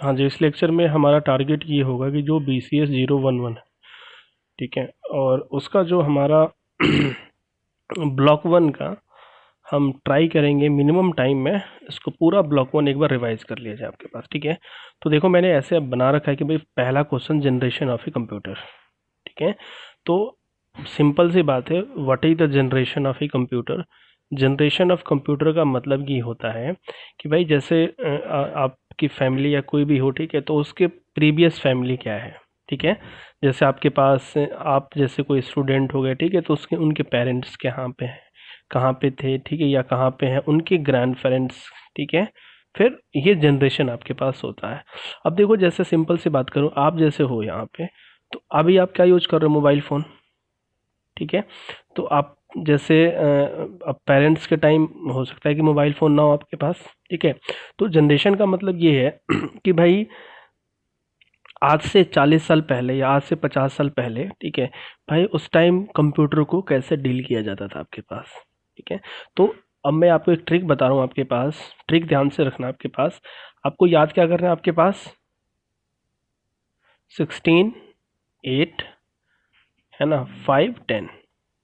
हाँ जी, इस लेक्चर में हमारा टारगेट ये होगा कि जो BCS 011 है, ठीक है, और उसका जो हमारा ब्लॉक 1 का हम ट्राई करेंगे मिनिमम टाइम में इसको पूरा ब्लॉक 1 एक बार रिवाइज कर लिया जाए आपके पास, ठीक है। तो देखो मैंने ऐसे अब बना रखा है कि भाई पहला question generation of a computer, ठीक है। तो सिंपल सी बात है, what is the generation of a computer. Generation of computer का मतलब ये होता है कि भाई जैसे आपकी फैमिली या कोई भी हो, ठीक है, तो उसके प्रीवियस फैमिली क्या है, ठीक है। जैसे आपके पास आप जैसे कोई स्टूडेंट हो गए, ठीक है, तो उसके उनके पेरेंट्स कहाँ पे हैं, कहाँ पे थे, ठीक है, या कहाँ पे हैं उनके ग्रैंड पेरेंट्स, ठीक है। फिर ये जनरेशन आपके पास होता है। अब देखो जैसे सिंपल सी बात करूँ, आप जैसे हो यहाँ पे, तो अभी आप क्या यूज कर रहे हो, मोबाइल फ़ोन, ठीक है। तो आप जैसे अब पेरेंट्स के टाइम हो सकता है कि मोबाइल फ़ोन ना हो आपके पास, ठीक है। तो जनरेशन का मतलब ये है कि भाई आज से 40 साल पहले या आज से 50 साल पहले, ठीक है, भाई उस टाइम कंप्यूटर को कैसे डील किया जाता था आपके पास, ठीक है। तो अब मैं आपको एक ट्रिक बता रहा हूँ, आपके पास ट्रिक ध्यान से रखना, आपके पास आपको याद क्या करना है, आपके पास 16, 8 है ना, 5, 10।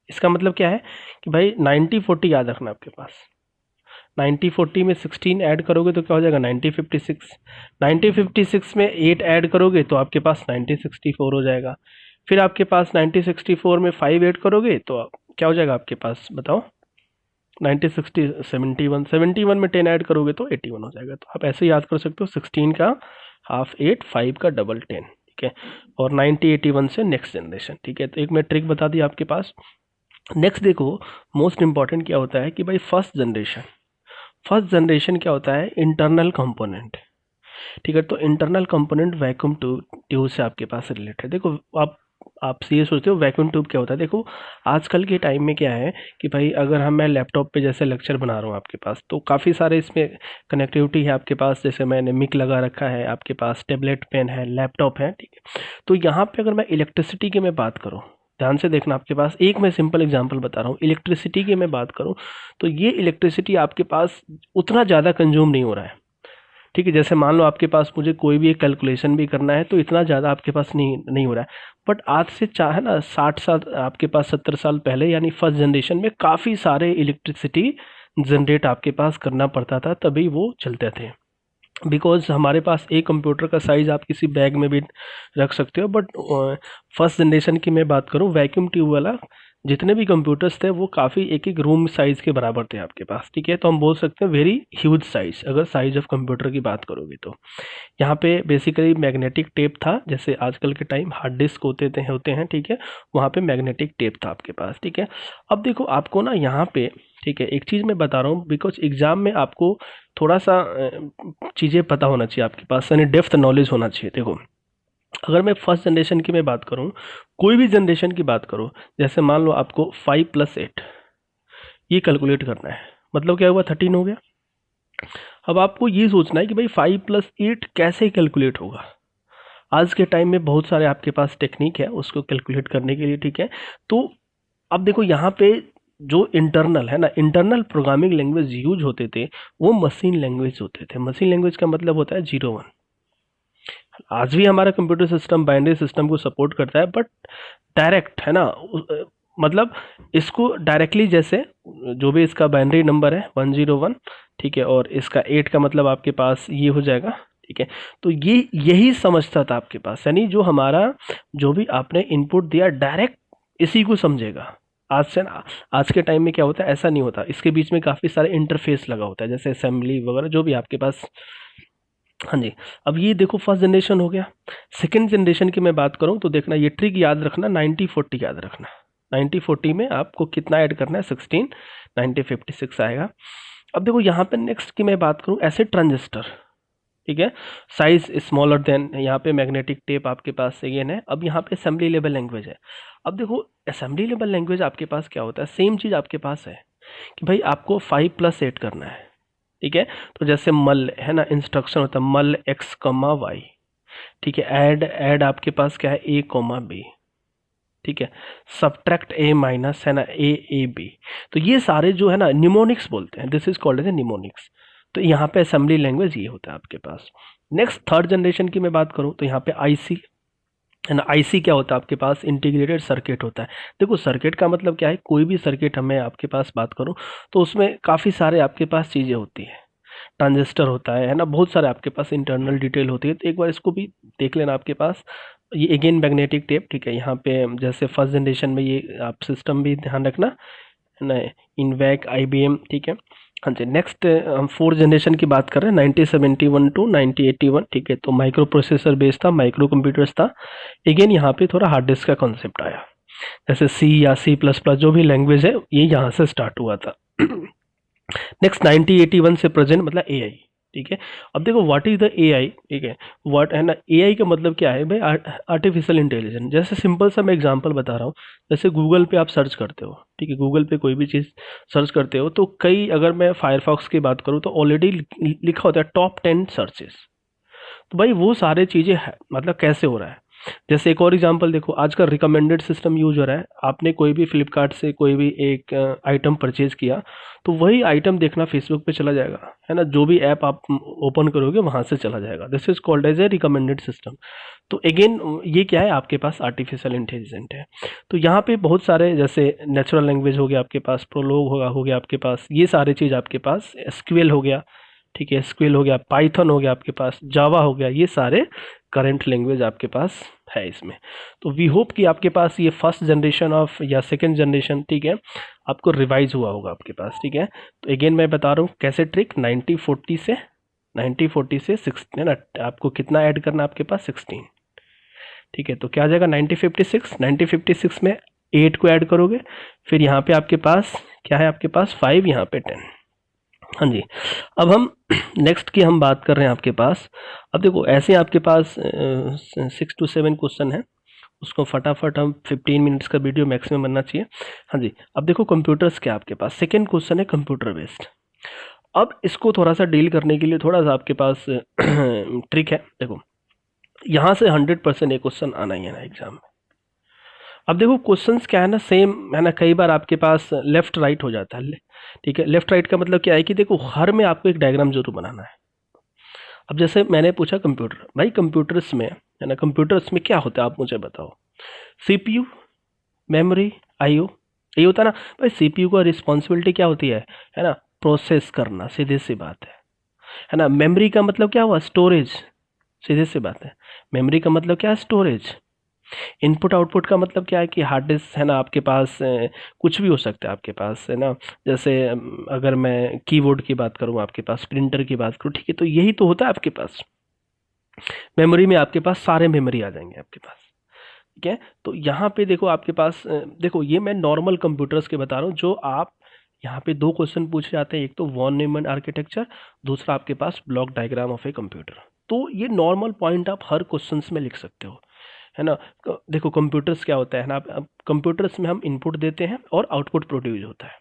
इसका मतलब क्या है कि भाई 90-40 याद रखना आपके पास। 90-40 में 16 ऐड करोगे तो क्या हो जाएगा, 90-56। 90-56 में 8 ऐड करोगे तो आपके पास 90-64 हो जाएगा। फिर आपके पास 90-64 में 5 ऐड करोगे तो क्या हो जाएगा आपके पास, बताओ, 90-60-71। 71 में 10 ऐड करोगे तो 81 हो जाएगा। तो आप ऐसे याद कर सकते हो, 16 का हाफ 8, 5 का डबल 10, ठीक है, और 90-81 से नेक्स्ट जनरेशन, ठीक है। तो एक मैं ट्रिक बता दी आपके पास। नेक्स्ट देखो, मोस्ट इंपॉर्टेंट क्या होता है कि भाई फर्स्ट जनरेशन क्या होता है, इंटरनल कंपोनेंट, ठीक है। तो इंटरनल कंपोनेंट वैक्यूम ट्यूब से आपके पास रिलेटेड। देखो आप ये सोचते हो वैक्यूम ट्यूब क्या होता है। देखो आजकल के टाइम में क्या है कि भाई अगर मैं लैपटॉप पे जैसे लेक्चर बना रहा हूँ आपके पास, तो काफ़ी सारे इसमें कनेक्टिविटी है आपके पास। जैसे मैंने मिक लगा रखा है, आपके पास टेबलेट पेन है, लैपटॉप है, ठीक है। तो यहाँ पे अगर मैं इलेक्ट्रिसिटी की मैं बात करूँ, ध्यान से देखना, आपके पास एक मैं सिंपल एग्जांपल बता रहा हूँ, इलेक्ट्रिसिटी की मैं बात करूँ, तो ये इलेक्ट्रिसिटी आपके पास उतना ज़्यादा कंज्यूम नहीं हो रहा है, ठीक है। जैसे मान लो आपके पास मुझे कोई भी एक कैलकुलेशन भी करना है तो इतना ज़्यादा आपके पास नहीं नहीं हो रहा है। बट आज से चाहे ना 60 साल आपके पास, 70 साल पहले यानी फर्स्ट जनरेशन में काफ़ी सारे इलेक्ट्रिसिटी जनरेट आपके पास करना पड़ता था, तभी वो चलते थे। बिकॉज हमारे पास एक कंप्यूटर का साइज़ आप किसी बैग में भी रख सकते हो। बट फर्स्ट जनरेशन की मैं बात करूँ, वैक्यूम ट्यूब वाला जितने भी कंप्यूटर्स थे वो काफ़ी एक एक रूम साइज़ के बराबर थे आपके पास, ठीक है। तो हम बोल सकते हैं वेरी ह्यूज साइज़, अगर साइज़ ऑफ कंप्यूटर की बात करोगे तो। यहाँ पे बेसिकली मैग्नेटिक टेप था, जैसे आजकल के टाइम हार्ड डिस्क होते हैं, ठीक है। वहाँ पे मैग्नेटिक टेप था आपके पास, ठीक है। अब देखो आपको ना यहाँ पे, ठीक है, एक चीज़ मैं बता रहा हूँ, बिकॉज एग्जाम में आपको थोड़ा सा चीज़ें पता होना चाहिए आपके पास, यानी डेप्थ नॉलेज होना चाहिए। देखो अगर मैं फर्स्ट जनरेशन की मैं बात करूँ, कोई भी जनरेशन की बात करूँ, जैसे मान लो आपको 5 + 8 ये कैलकुलेट करना है, मतलब क्या हुआ, 13 हो गया। अब आपको ये सोचना है कि भाई 5 + 8 कैसे कैलकुलेट होगा। आज के टाइम में बहुत सारे आपके पास टेक्निक है उसको कैलकुलेट करने के लिए, ठीक है। तो अब देखो यहाँ पे जो इंटरनल है ना, इंटरनल प्रोग्रामिंग लैंग्वेज यूज होते थे वो मशीन लैंग्वेज होते थे। मशीन लैंग्वेज का मतलब होता है 0-1। आज भी हमारा कंप्यूटर सिस्टम बाइनरी सिस्टम को सपोर्ट करता है, बट डायरेक्ट है ना, मतलब इसको डायरेक्टली जैसे जो भी इसका बाइनरी नंबर है 101, ठीक है, और इसका 8 का मतलब आपके पास ये हो जाएगा, ठीक है। तो ये यही समझता था आपके पास, यानी जो हमारा जो भी आपने इनपुट दिया डायरेक्ट इसी को समझेगा। आज से ना, आज के टाइम में क्या होता है, ऐसा नहीं होता, इसके बीच में काफ़ी सारे इंटरफेस लगा होता है, जैसे असेंबली वगैरह जो भी आपके पास। हाँ जी। अब ये देखो फर्स्ट जनरेशन हो गया। सेकंड जनरेशन की मैं बात करूँ तो देखना, ये ट्रिक याद रखना, 90-40 याद रखना। 90-40 में आपको कितना ऐड करना है, 16, 90-56 आएगा। अब देखो यहाँ पे नेक्स्ट की मैं बात करूँ, ऐसे ट्रांजिस्टर, ठीक है, साइज स्मॉलर देन, यहाँ पे मैग्नेटिक टेप आपके पास अगेन है। अब यहाँ पे असेंबली लेवल लैंग्वेज है। अब देखो असेंबली लेवल लैंग्वेज आपके पास क्या होता है, सेम चीज़ आपके पास है कि भाई आपको 5 + 8 करना है, ठीक है। तो जैसे मल है ना, इंस्ट्रक्शन होता है मल x, y, ठीक है। ऐड ऐड आपके पास क्या है, a, b, ठीक है। सब्ट्रैक्ट a माइनस है ना, a b। तो ये सारे जो है ना निमोनिक्स बोलते हैं, this is called as a mnemonics. तो यहाँ पे असेंबली लैंग्वेज ये होता है आपके पास। नेक्स्ट थर्ड जनरेशन की मैं बात करूँ तो यहाँ पे आईसी है ना। आईसी क्या होता है आपके पास, इंटीग्रेटेड सर्किट होता है। देखो सर्किट का मतलब क्या है, कोई भी सर्किट हमें आपके पास बात करूँ तो उसमें काफ़ी सारे आपके पास चीज़ें होती है, ट्रांजिस्टर होता है ना, बहुत सारे आपके पास इंटरनल डिटेल होती है। तो एक बार इसको भी देख लेना आपके पास। ये अगेन मैग्नेटिक टेप, ठीक है। यहाँ पे जैसे फर्स्ट जनरेशन में ये आप सिस्टम भी ध्यान रखना है ना, इनवैक आईबीएम, ठीक है। हाँ जी, नेक्स्ट हम फोर्थ जनरेशन की बात कर रहे हैं 1971 टू 1981, ठीक है। तो माइक्रो प्रोसेसर बेस्ड था, माइक्रो कंप्यूटर्स था। अगेन यहाँ पे थोड़ा हार्ड डिस्क का कॉन्सेप्ट आया, जैसे सी या सी प्लस प्लस जो भी लैंग्वेज है ये यहाँ से स्टार्ट हुआ था। नेक्स्ट 1981 से प्रेजेंट मतलब एआई, ठीक है। अब देखो व्हाट इज द एआई, ठीक है। व्हाट है ना, एआई का मतलब क्या है भाई, आर्टिफिशियल इंटेलिजेंस। जैसे सिंपल सा मैं एग्जांपल बता रहा हूँ, जैसे गूगल पे आप सर्च करते हो, ठीक है, गूगल पे कोई भी चीज़ सर्च करते हो तो कई, अगर मैं फायरफॉक्स की बात करूँ तो ऑलरेडी लिखा होता है टॉप 10 सर्चेस। तो भाई वो सारे चीज़ें मतलब कैसे हो रहा है। जैसे एक और एग्जांपल देखो, आजकल रिकमेंडेड सिस्टम यूज हो रहा है। आपने कोई भी फ्लिपकार्ट से कोई भी एक आइटम परचेज किया तो वही आइटम देखना फेसबुक पे चला जाएगा, है ना। जो भी ऐप आप ओपन करोगे वहाँ से चला जाएगा। This is called as a recommended system. तो अगेन ये क्या है, आपके पास आर्टिफिशियल इंटेलिजेंट है। तो यहाँ पे बहुत सारे, जैसे नेचुरल लैंग्वेज हो गया आपके पास, प्रोलोग हो गया आपके पास, ये सारे चीज़ आपके पास, एसक्यूएल हो गया, ठीक है, एसक्यूएल हो गया, पाइथन हो गया आपके पास, जावा हो गया, ये सारे करंट लैंग्वेज आपके पास है इसमें। तो वी होप कि आपके पास ये फर्स्ट जनरेशन ऑफ या सेकंड जनरेशन, ठीक है, आपको रिवाइज हुआ होगा आपके पास, ठीक है। तो अगेन मैं बता रहा हूँ कैसे ट्रिक, 9040 से 16 है ना, आपको कितना ऐड करना है आपके पास, 16, ठीक है। तो क्या आ जाएगा 9056 में 8 को ऐड करोगे, फिर यहाँ पे आपके पास क्या है, आपके पास 5, यहाँ पे 10। हाँ जी, अब हम नेक्स्ट की हम बात कर रहे हैं आपके पास। अब देखो ऐसे आपके पास 6 to 7 क्वेश्चन है, उसको फटाफट हम 15 मिनट्स का वीडियो मैक्सिमम बनना चाहिए। हाँ जी, अब देखो कंप्यूटर्स क्या आपके पास, सेकेंड क्वेश्चन है कंप्यूटर बेस्ड। अब इसको थोड़ा सा डील करने के लिए थोड़ा सा आपके पास ट्रिक है। देखो यहाँ से 100% एक क्वेश्चन आना ही है ना एग्जाम में। अब देखो क्वेश्चंस क्या है ना, सेम है ना, कई बार आपके पास लेफ्ट राइट हो जाता है, ठीक है। लेफ्ट राइट का मतलब क्या है कि देखो हर में आपको एक डायग्राम जरूर बनाना है। अब जैसे मैंने पूछा कंप्यूटर, भाई कंप्यूटर्स में है ना, कंप्यूटर्स में क्या होता है आप मुझे बताओ, सीपीयू, मेमोरी, आईओ, ये होता है ना। भाई सीपीयू का रिस्पॉन्सिबिलिटी क्या होती है ना, प्रोसेस करना, सीधी सी बात है ना। मेमोरी का मतलब क्या हुआ, स्टोरेज, सीधी सी बात है। मेमोरी का मतलब क्या है, स्टोरेज। इनपुट आउटपुट का मतलब क्या है कि हार्ड डिस्क है ना आपके पास, कुछ भी हो सकता है आपके पास, है ना। जैसे अगर मैं कीबोर्ड की बात करूँ, आपके पास प्रिंटर की बात करूँ, ठीक है, तो यही तो होता है आपके पास। मेमोरी में आपके पास सारे मेमोरी आ जाएंगे आपके पास, ठीक है। तो यहाँ पे देखो आपके पास देखो ये मैं नॉर्मल कंप्यूटर्स के बता रहा हूँ, जो आप यहाँ पे दो क्वेश्चन पूछे जाते हैं, एक तो वॉन न्यूमैन आर्किटेक्चर, दूसरा आपके पास block diagram of a computer. तो ये नॉर्मल पॉइंट आप हर क्वेश्चंस में लिख सकते हो, है ना। देखो कंप्यूटर्स क्या होता है ना, अब कंप्यूटर्स में हम इनपुट देते हैं और आउटपुट प्रोड्यूस होता है।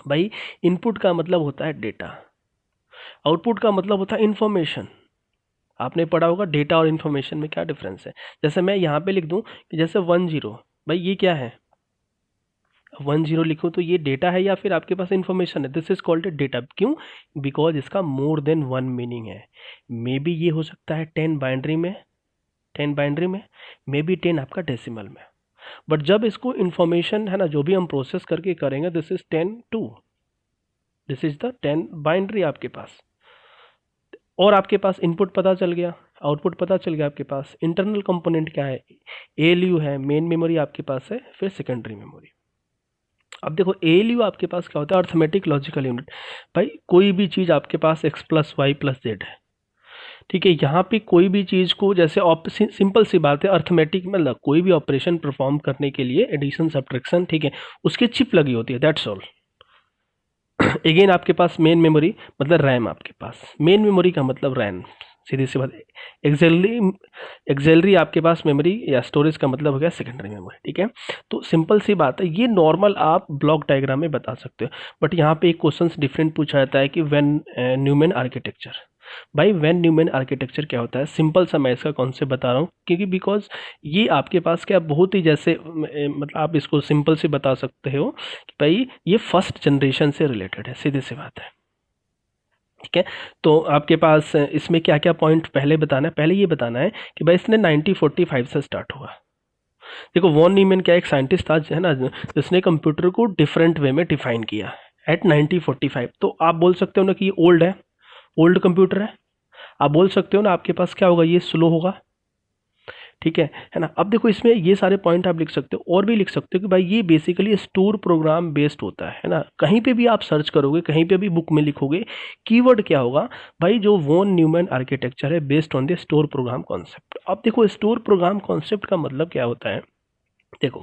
भाई इनपुट का मतलब होता है डेटा, आउटपुट का मतलब होता है इंफॉर्मेशन। आपने पढ़ा होगा डेटा और इन्फॉर्मेशन में क्या डिफरेंस है। जैसे मैं यहाँ पे लिख दूँ कि जैसे 10, भाई ये क्या है, 10 लिखूँ तो ये डेटा है या फिर आपके पास इन्फॉर्मेशन है, this is called a data. क्यों, बिकॉज इसका मोर देन 1 मीनिंग है। मे बी ये हो सकता है 10 बाइनरी में, 10 बाइनरी में, मे बी 10 आपका डेसिमल में। बट जब इसको इन्फॉर्मेशन है ना, जो भी हम प्रोसेस करके करेंगे, this is 10 2, this is the 10 binary आपके पास। और आपके पास इनपुट पता चल गया, आउटपुट पता चल गया आपके पास। इंटरनल कंपोनेंट क्या है, एएलयू है, मेन मेमोरी आपके पास है, फिर सेकेंडरी मेमोरी। अब देखो एएलयू आपके पास क्या होता है, अर्थमेटिक लॉजिकल यूनिट। भाई कोई भी चीज़ आपके पास x+y+z है, ठीक है। यहाँ पे कोई भी चीज़ को, जैसे सिंपल सी बात है, अर्थमेटिक मतलब कोई भी ऑपरेशन परफॉर्म करने के लिए एडिशन सब्ट्रैक्शन, ठीक है, उसकी चिप लगी होती है, दैट्स ऑल। अगेन आपके पास मेन मेमोरी मतलब रैम, आपके पास मेन मेमोरी का मतलब रैम, सीधी सी बात। एक्सेलरी आपके पास मेमोरी या स्टोरेज का मतलब हो गया सेकेंडरी मेमोरी, ठीक है। तो सिंपल सी बात है, ये नॉर्मल आप ब्लॉक डायग्राम में बता सकते हो। बट यहाँ पे एक क्वेश्चन डिफरेंट पूछा जाता है कि व्हेन न्यूमैन आर्किटेक्चर। भाई व्हेन न्यूमैन आर्किटेक्चर क्या होता है, सिंपल सा मैं इसका कॉन्सेप्ट बता रहा हूँ, क्योंकि बिकॉज ये आपके पास क्या बहुत ही, जैसे मतलब आप इसको सिंपल से बता सकते हो कि भाई ये फर्स्ट जनरेशन से रिलेटेड है, सीधी सी बात है। ठीक है। तो आपके पास इसमें क्या क्या पॉइंट पहले बताना है, पहले ये बताना है कि भाई इसने 1945 से स्टार्ट हुआ। देखो वॉन न्यूमैन क्या एक साइंटिस्ट था है ना, जिसने कंप्यूटर को डिफरेंट वे में डिफाइन किया एट 1945। तो आप बोल सकते हो ना कि ये ओल्ड है, ओल्ड कंप्यूटर है। आप बोल सकते हो ना आपके पास क्या होगा, ये स्लो होगा। ठीक है ना। अब देखो इसमें ये सारे पॉइंट आप लिख सकते हो, और भी लिख सकते हो कि भाई ये बेसिकली स्टोर प्रोग्राम बेस्ड होता है ना। कहीं पे भी आप सर्च करोगे, कहीं पे भी बुक में लिखोगे, कीवर्ड क्या होगा भाई, जो वॉन न्यूमैन आर्किटेक्चर है based on the store programme concept. अब देखो स्टोर प्रोग्राम कॉन्सेप्ट का मतलब क्या होता है, देखो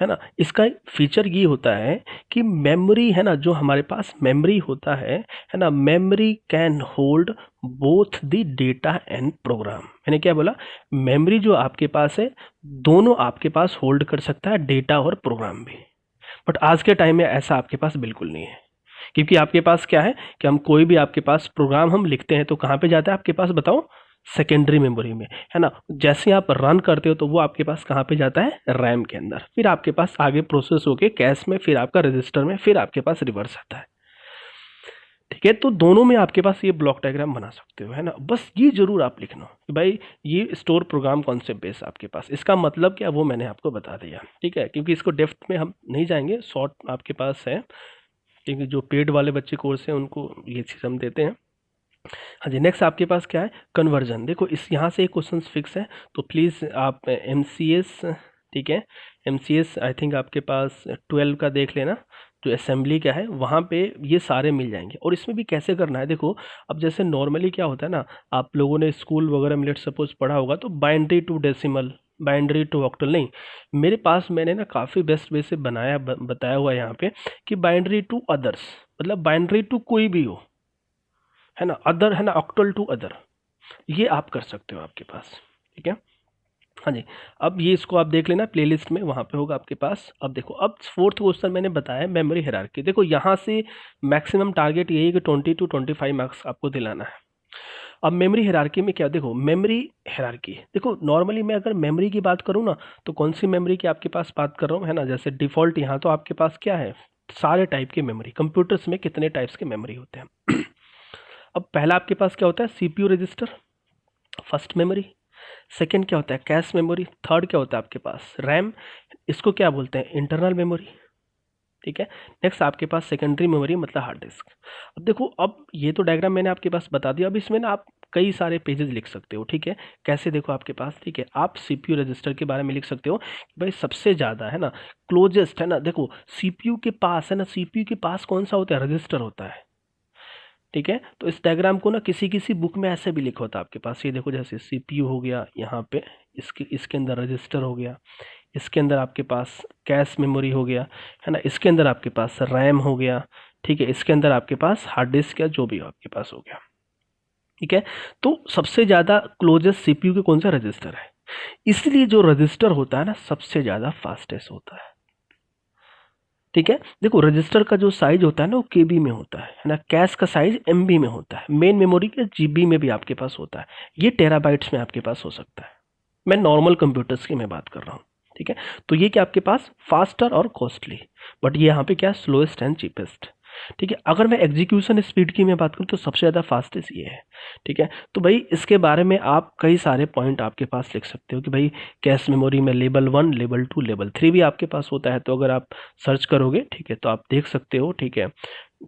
है ना, इसका फीचर ये होता है कि मेमोरी है ना, जो हमारे पास मेमोरी होता है ना, memory can hold both the data and program. मैंने क्या बोला, मेमोरी जो आपके पास है दोनों आपके पास होल्ड कर सकता है, डेटा और प्रोग्राम भी। बट आज के टाइम में ऐसा आपके पास बिल्कुल नहीं है, क्योंकि आपके पास क्या है कि हम कोई भी आपके पास प्रोग्राम हम लिखते हैं तो कहाँ पे जाता है आपके पास, बताओ, सेकेंडरी मेमोरी में, है ना। जैसे आप रन करते हो तो वो आपके पास कहाँ पे जाता है, रैम के अंदर, फिर आपके पास आगे प्रोसेस होके कैश में, फिर आपका रजिस्टर में, फिर आपके पास रिवर्स आता है। ठीक है, तो दोनों में आपके पास ये ब्लॉक डायग्राम बना सकते हो, है ना। बस ये जरूर आप लिखना कि भाई ये स्टोर प्रोग्राम कॉन्सेप्ट बेस आपके पास, इसका मतलब क्या वो मैंने आपको बता दिया। ठीक है, क्योंकि इसको डेप्थ में हम नहीं जाएंगे, शॉर्ट आपके पास है, क्योंकि जो पेड वाले बच्चे कोर्स हैं उनको ये चीज़ हम देते हैं। हाँ जी, नेक्स्ट आपके पास क्या है, कन्वर्जन। देखो इस यहाँ से एक क्वेश्चन फिक्स है, तो प्लीज़ आप एम सी एस, ठीक है, M C S I think आपके पास 12 का देख लेना, जो असेंबली का है वहाँ पे ये सारे मिल जाएंगे। और इसमें भी कैसे करना है, देखो अब जैसे नॉर्मली क्या होता है ना, आप लोगों ने स्कूल वगैरह में लेट सपोज पढ़ा होगा, तो binary to decimal, binary to octal नहीं, मेरे पास मैंने ना काफ़ी बेस्ट वे से बनाया बताया हुआ है यहाँ पे कि बाइनरी टू अदर्स, मतलब बाइनरी टू कोई भी हो, है ना, अदर है ना, ऑक्टल टू अदर, ये आप कर सकते हो आपके पास। ठीक है, हाँ जी। अब ये इसको आप देख लेना प्लेलिस्ट में, वहाँ पे होगा आपके पास। अब देखो अब फोर्थ क्वेश्चन मैंने बताया मेमोरी हायरार्की। देखो यहाँ से मैक्सिमम टारगेट यही है कि 20 to 25 मार्क्स आपको दिलाना है। अब मेमोरी हायरार्की में क्या, देखो मेमोरी हायरार्की, देखो नॉर्मली मैं अगर मेमोरी की बात करूँ ना, तो कौन सी मेमोरी की आपके पास बात कर रहा हूँ, है ना, जैसे डिफ़ॉल्ट यहाँ तो आपके पास क्या है, सारे टाइप की मेमोरी, कंप्यूटर्स में कितने टाइप्स के मेमोरी होते हैं। अब पहला आपके पास क्या होता है, CPU register, first memory. Second क्या होता है, कैश मेमोरी। थर्ड क्या होता है आपके पास, रैम, इसको क्या बोलते हैं, इंटरनल मेमोरी। ठीक है, नेक्स्ट आपके पास सेकेंडरी मेमोरी मतलब हार्ड डिस्क। अब देखो अब ये तो डायग्राम मैंने आपके पास बता दिया, अब इसमें ना आप कई सारे पेजेस लिख सकते हो। ठीक है, कैसे, देखो आपके पास, ठीक है, आप सीपीयू रजिस्टर के बारे में लिख सकते हो कि भाई सबसे ज़्यादा है ना, क्लोजेस्ट है ना, देखो सीपीयू के पास है ना, सीपीयू के पास कौन सा होता है, रजिस्टर होता है। ठीक है, तो इस डायग्राम को ना किसी किसी बुक में ऐसे भी लिखा होता है आपके पास, ये देखो जैसे सीपीयू हो गया यहाँ पे, इसके अंदर रजिस्टर हो गया, इसके अंदर आपके पास कैश मेमोरी हो गया, है ना, इसके अंदर आपके पास रैम हो गया। ठीक है, इसके अंदर आपके पास हार्ड डिस्क या जो भी हो आपके पास हो गया। ठीक है, तो सबसे ज़्यादा क्लोजेस्ट सीपीयू के कौन सा, रजिस्टर है, इसलिए जो रजिस्टर होता है ना सबसे ज़्यादा फास्टेस्ट होता है। ठीक है, देखो रजिस्टर का जो साइज होता है ना वो केबी में होता है ना, कैश का साइज एमबी में होता है, मेन मेमोरी के जीबी में भी आपके पास होता है, ये टेराबाइट्स में आपके पास हो सकता है। मैं नॉर्मल कंप्यूटर्स की मैं बात कर रहा हूँ। ठीक है, तो ये क्या आपके पास फास्टर और कॉस्टली, बट ये यहाँ पे क्या, स्लोएस्ट एंड चीपेस्ट। ठीक है, अगर मैं एग्जीक्यूशन स्पीड की मैं बात करूँ तो सबसे ज़्यादा फास्टेस्ट ये है। ठीक है, तो भाई इसके बारे में आप कई सारे पॉइंट आपके पास लिख सकते हो कि भाई कैश मेमोरी में लेवल 1, लेवल 2, लेवल 3 भी आपके पास होता है, तो अगर आप सर्च करोगे, ठीक है, तो आप देख सकते हो, ठीक है,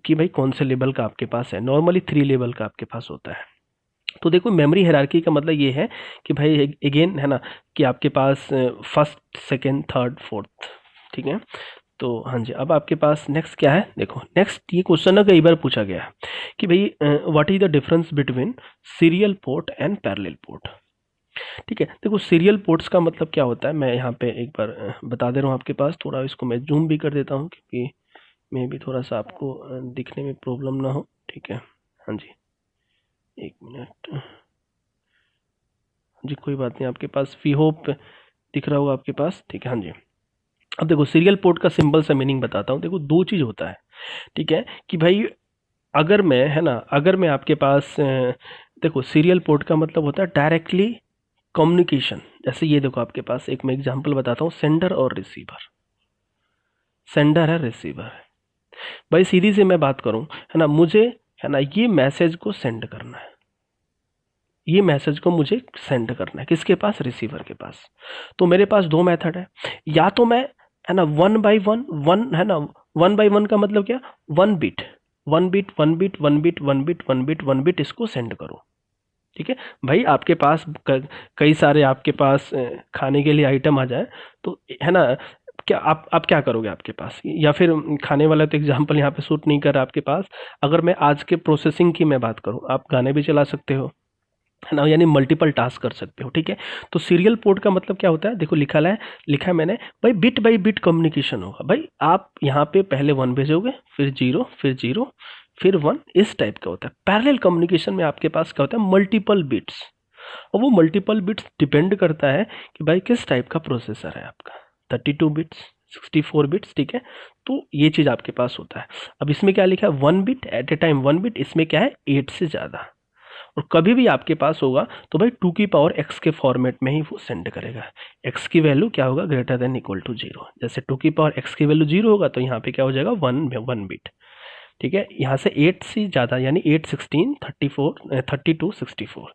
कि भाई कौन से लेवल का आपके पास है। नॉर्मली 3 लेवल का आपके पास होता है। तो देखो मेमोरी हायरार्की का मतलब ये है कि भाई अगेन है ना, कि आपके पास फर्स्ट, सेकंड, थर्ड, फोर्थ। ठीक है, तो हाँ जी, अब आपके पास नेक्स्ट क्या है, देखो नेक्स्ट ये क्वेश्चन ना कई बार पूछा गया है कि भाई what is the difference between serial port and parallel port. ठीक है, देखो सीरियल पोर्ट्स का मतलब क्या होता है, मैं यहाँ पे एक बार बता दे रहा हूँ आपके पास, थोड़ा इसको मैं जूम भी कर देता हूँ क्योंकि मैं भी थोड़ा सा आपको दिखने में प्रॉब्लम ना हो। ठीक है, हाँ जी, एक मिनट, जी कोई बात नहीं, आपके पास वी होप दिख रहा होगा आपके पास। ठीक है, हाँ जी। अब देखो सीरियल पोर्ट का सिंपल सा मीनिंग बताता हूँ। देखो दो चीज़ होता है, ठीक है, कि भाई अगर मैं है ना, अगर मैं आपके पास देखो सीरियल पोर्ट का मतलब होता है डायरेक्टली कम्युनिकेशन। जैसे ये देखो आपके पास एक मैं एग्जांपल बताता हूँ, सेंडर और रिसीवर, सेंडर है, रिसीवर है। भाई सीधी से मैं बात करूँ, है ना, मुझे है ना, ये मैसेज को सेंड करना है, ये मैसेज को मुझे सेंड करना है किसके पास, रिसीवर के पास। तो मेरे पास दो मेथड है, या तो मैं, है ना, वन बाई वन, वन, है ना, वन बाई वन का मतलब क्या, one bit one bit one bit one bit one bit one bit one bit इसको सेंड करूं। ठीक है भाई, आपके पास कई सारे आपके पास खाने के लिए आइटम आ जाए तो, है ना, क्या आप क्या करोगे आपके पास, या फिर खाने वाला तो एग्जांपल यहाँ पे सूट नहीं कर रहा आपके पास। अगर मैं आज के प्रोसेसिंग की मैं बात करूँ, आप गाने भी चला सकते हो, है ना, यानी मल्टीपल टास्क कर सकते हो। ठीक है, तो सीरियल पोर्ट का मतलब क्या होता है, देखो लिखा है मैंने भाई, बिट बाई बिट कम्युनिकेशन होगा। भाई आप यहाँ पे पहले वन भेजोगे, फिर जीरो, फिर जीरो, फिर वन, इस टाइप का होता है। पैरेलल कम्युनिकेशन में आपके पास क्या होता है, मल्टीपल बिट्स, और वो मल्टीपल बिट्स डिपेंड करता है कि भाई किस टाइप का प्रोसेसर है आपका, 32 बिट्स, 64 बिट्स। ठीक है, तो ये चीज़ आपके पास होता है। अब इसमें क्या लिखा है, one bit at a time, one bit, इसमें क्या है, 8 से ज़्यादा। और कभी भी आपके पास होगा तो भाई 2 की पावर x के फॉर्मेट में ही वो सेंड करेगा। x की वैल्यू क्या होगा, ग्रेटर देन इक्वल टू 0। जैसे 2 की पावर x की वैल्यू 0 होगा तो यहाँ पे क्या हो जाएगा, वन बिट। ठीक है, यहाँ से 8 से ज़्यादा यानी 8, 16, 34, 32, 64।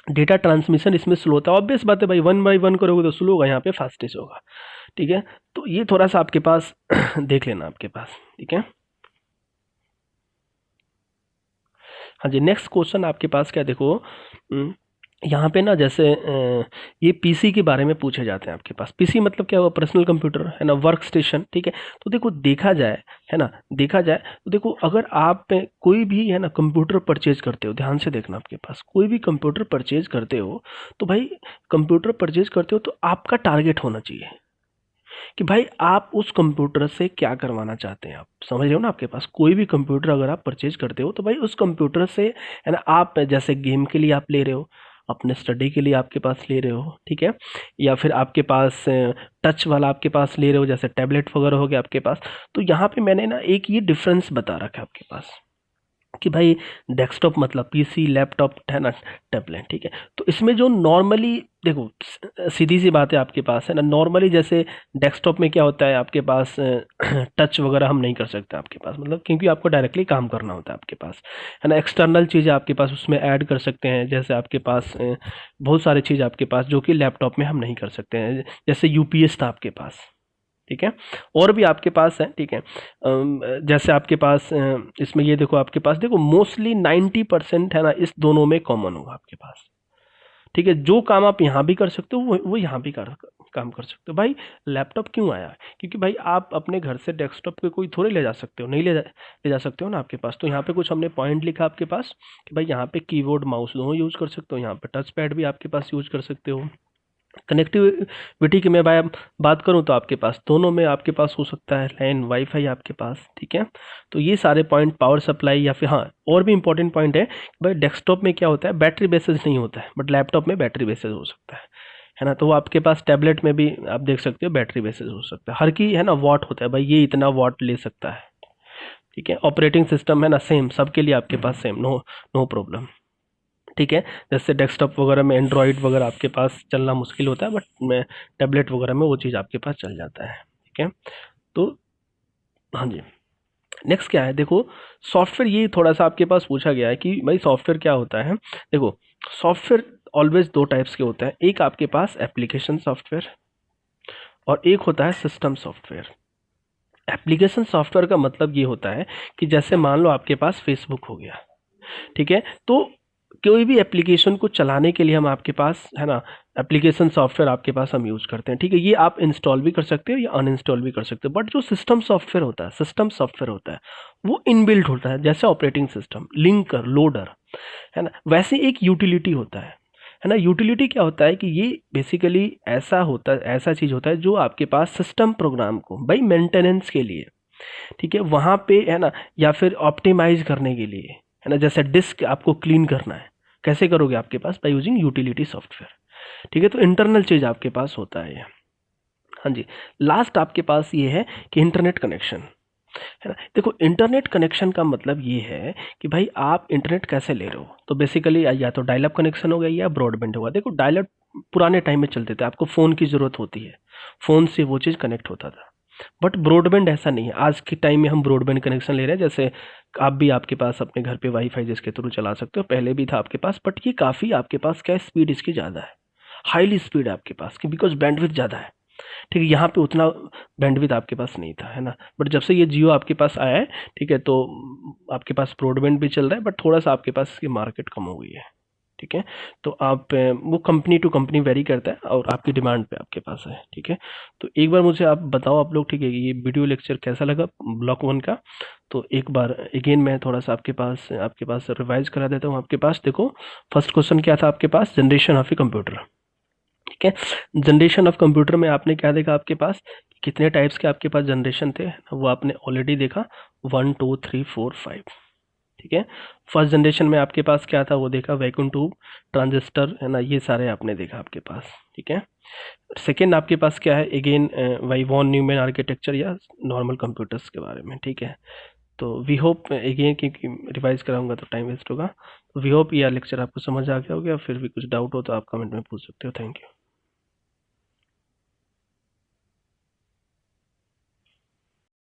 डेटा ट्रांसमिशन इसमें स्लो होता है, ऑब्वियस बात है भाई, वन बाई वन करोगे तो स्लो होगा, यहाँ पे फास्टेस्ट होगा। ठीक है, तो ये थोड़ा सा आपके पास देख लेना आपके पास। ठीक है, हाँ जी, नेक्स्ट क्वेश्चन आपके पास क्या, देखो यहाँ पे ना, जैसे ये पीसी के बारे में पूछे जाते हैं आपके पास। पीसी मतलब क्या हुआ, पर्सनल कंप्यूटर, है ना, वर्क स्टेशन। ठीक है, तो देखो देखा जाए, है ना, देखा जाए तो देखो, अगर आप कोई भी, है ना, कंप्यूटर परचेज करते हो, ध्यान से देखना, आपके पास कोई भी कंप्यूटर परचेज करते हो तो भाई, कंप्यूटर परचेज करते हो तो आपका टारगेट होना चाहिए कि भाई आप उस कंप्यूटर से क्या करवाना चाहते हैं। आप समझ रहे हो ना, आपके पास कोई भी कंप्यूटर अगर आप परचेज करते हो तो भाई उस कंप्यूटर से, है ना, आप जैसे गेम के लिए आप ले रहे हो, अपने स्टडी के लिए आपके पास ले रहे हो। ठीक है, या फिर आपके पास टच वाला आपके पास ले रहे हो, जैसे टैबलेट वगैरह हो गया आपके पास। तो यहाँ पे मैंने ना एक ये डिफरेंस बता रखा है आपके पास कि भाई डेस्कटॉप मतलब पीसी, लैपटॉप, है ना, टैबलेट। ठीक है, तो इसमें जो नॉर्मली, देखो सीधी सी बात है आपके पास, है ना, नॉर्मली जैसे डेस्कटॉप में क्या होता है आपके पास, टच वगैरह हम नहीं कर सकते आपके पास, मतलब क्योंकि आपको डायरेक्टली काम करना होता है आपके पास, है ना। एक्सटर्नल चीज़ें आपके पास उसमें ऐड कर सकते हैं, जैसे आपके पास बहुत सारी चीज़ आपके पास जो कि लैपटॉप में हम नहीं कर सकते हैं, जैसे यूपीएस था आपके पास। ठीक है, और भी आपके पास है। ठीक है, जैसे आपके पास इसमें ये देखो, आपके पास देखो मोस्टली 90%, है ना, इस दोनों में कॉमन होगा आपके पास। ठीक है, जो काम आप यहाँ भी कर सकते हो वो यहाँ भी काम कर सकते हो। भाई लैपटॉप क्यों आया, क्योंकि भाई आप अपने घर से डेस्कटॉप पे कोई थोड़े ले जा सकते हो, नहीं ले जा सकते हो ना आपके पास। तो यहाँ पे कुछ हमने पॉइंट लिखा आपके पास कि भाई यहाँ पे कीबोर्ड माउस दोनों यूज़ कर सकते हो, यहाँ पे टच पैड भी आपके पास यूज़ कर सकते हो। कनेक्टिविटी की मैं भाई बात करूं तो आपके पास दोनों में आपके पास हो सकता है लैन, वाईफाई आपके पास। ठीक है, तो ये सारे पॉइंट, पावर सप्लाई, या फिर हाँ, और भी इंपॉर्टेंट पॉइंट है भाई, डेस्कटॉप में क्या होता है, बैटरी बेसिस नहीं होता है, बट लैपटॉप में बैटरी बेसिस हो सकता है ना। तो वो आपके पास टैबलेट में भी आप देख सकते हो बैटरी बेसिस हो सकता है, हर की, है ना, वॉट होता है भाई, ये इतना वॉट ले सकता है। ठीक है, ऑपरेटिंग सिस्टम, है ना, सेम सबके लिए आपके पास सेम, नो नो प्रॉब्लम। ठीक है, जैसे डेस्कटॉप वगैरह में एंड्रॉयड वगैरह आपके पास चलना मुश्किल होता है, बट में टैबलेट वगैरह में वो चीज़ आपके पास चल जाता है। ठीक है, तो हाँ जी, नेक्स्ट क्या है, देखो सॉफ्टवेयर, ये थोड़ा सा आपके पास पूछा गया है कि भाई सॉफ्टवेयर क्या होता है। देखो सॉफ्टवेयर ऑलवेज दो टाइप्स के होते हैं, एक आपके पास एप्लीकेशन सॉफ्टवेयर और एक होता है सिस्टम सॉफ्टवेयर। एप्लीकेशन सॉफ्टवेयर का मतलब ये होता है कि जैसे मान लो आपके पास फेसबुक हो गया। ठीक है, तो कोई भी एप्लीकेशन को चलाने के लिए हम आपके पास, है ना, एप्लीकेशन सॉफ्टवेयर आपके पास हम यूज़ करते हैं। ठीक है, ये आप इंस्टॉल भी कर सकते हो या अनइंस्टॉल भी कर सकते हो, बट जो सिस्टम सॉफ्टवेयर होता है, वो इनबिल्ट होता है, जैसे ऑपरेटिंग सिस्टम, लिंकर, लोडर, है ना, वैसे एक यूटिलिटी होता है ना। यूटिलिटी क्या होता है कि ये बेसिकली ऐसा होता है, ऐसा चीज़ होता है जो आपके पास सिस्टम प्रोग्राम को भाई मेंटेनेंस के लिए, ठीक है, वहाँ पे, है ना, या फिर ऑप्टिमाइज करने के लिए, है ना, जैसे डिस्क आपको क्लीन करना है, कैसे करोगे आपके पास, बाय यूजिंग यूटिलिटी सॉफ्टवेयर। ठीक है, तो इंटरनल चीज़ आपके पास होता है ये। हाँ जी, लास्ट आपके पास ये है कि इंटरनेट कनेक्शन, है ना। देखो इंटरनेट कनेक्शन का मतलब ये है कि भाई आप इंटरनेट कैसे ले रहे हो, तो बेसिकली या तो डायल अप कनेक्शन हो गया या ब्रॉडबैंड होगा। देखो डायल अप पुराने टाइम में चलते थे, आपको फ़ोन की ज़रूरत होती है, फ़ोन से वो चीज़ कनेक्ट होता था। बट ब्रॉडबैंड ऐसा नहीं है। आज के टाइम में हम ब्रॉडबैंड कनेक्शन ले रहे हैं, जैसे आप भी आपके पास अपने घर पे वाईफाई जिसके थ्रू चला सकते हो, पहले भी था आपके पास, बट ये काफ़ी आपके पास क्या है, स्पीड इसकी ज़्यादा है, हाईली स्पीड है आपके पास की, बिकॉज बैंडविड्थ ज़्यादा है। ठीक है, यहाँ पे उतना बैंडविड्थ आपके पास नहीं था, है ना। बट जब से ये जियो आपके पास आया है, ठीक है, तो आपके पास ब्रॉडबैंड भी चल रहा है, बट थोड़ा सा आपके पास इसकी मार्केट कम हो गई है। ठीक है, तो आप वो कंपनी टू कंपनी वेरी करता है और आपकी डिमांड पे आपके पास है। ठीक है, तो एक बार मुझे आप बताओ आप लोग, ठीक है, ये वीडियो लेक्चर कैसा लगा ब्लॉक 1 का। तो एक बार अगेन मैं थोड़ा सा आपके पास रिवाइज करा देता हूँ। आपके पास देखो, फर्स्ट क्वेश्चन क्या था आपके पास, जनरेशन ऑफ ए कंप्यूटर। ठीक है, जनरेशन ऑफ कंप्यूटर में आपने क्या देखा, आपके पास कितने टाइप्स के आपके पास जनरेशन थे, वो आपने ऑलरेडी देखा, 1 2 3 4 5। ठीक है, फर्स्ट जनरेशन में आपके पास क्या था वो देखा, वैक्यूम ट्यूब, ट्रांजिस्टर, है ना, ये सारे आपने देखा आपके पास। ठीक है, सेकेंड आपके पास क्या है, अगेन वही वॉन न्यूमैन आर्किटेक्चर या नॉर्मल कंप्यूटर्स के बारे में। ठीक है, तो वी होप अगेन, क्योंकि रिवाइज कराऊंगा तो टाइम वेस्ट होगा, तो वी होप यह लेक्चर आपको समझ आ गया होगा। फिर भी कुछ डाउट हो तो आप कमेंट में पूछ सकते हो। Thank you.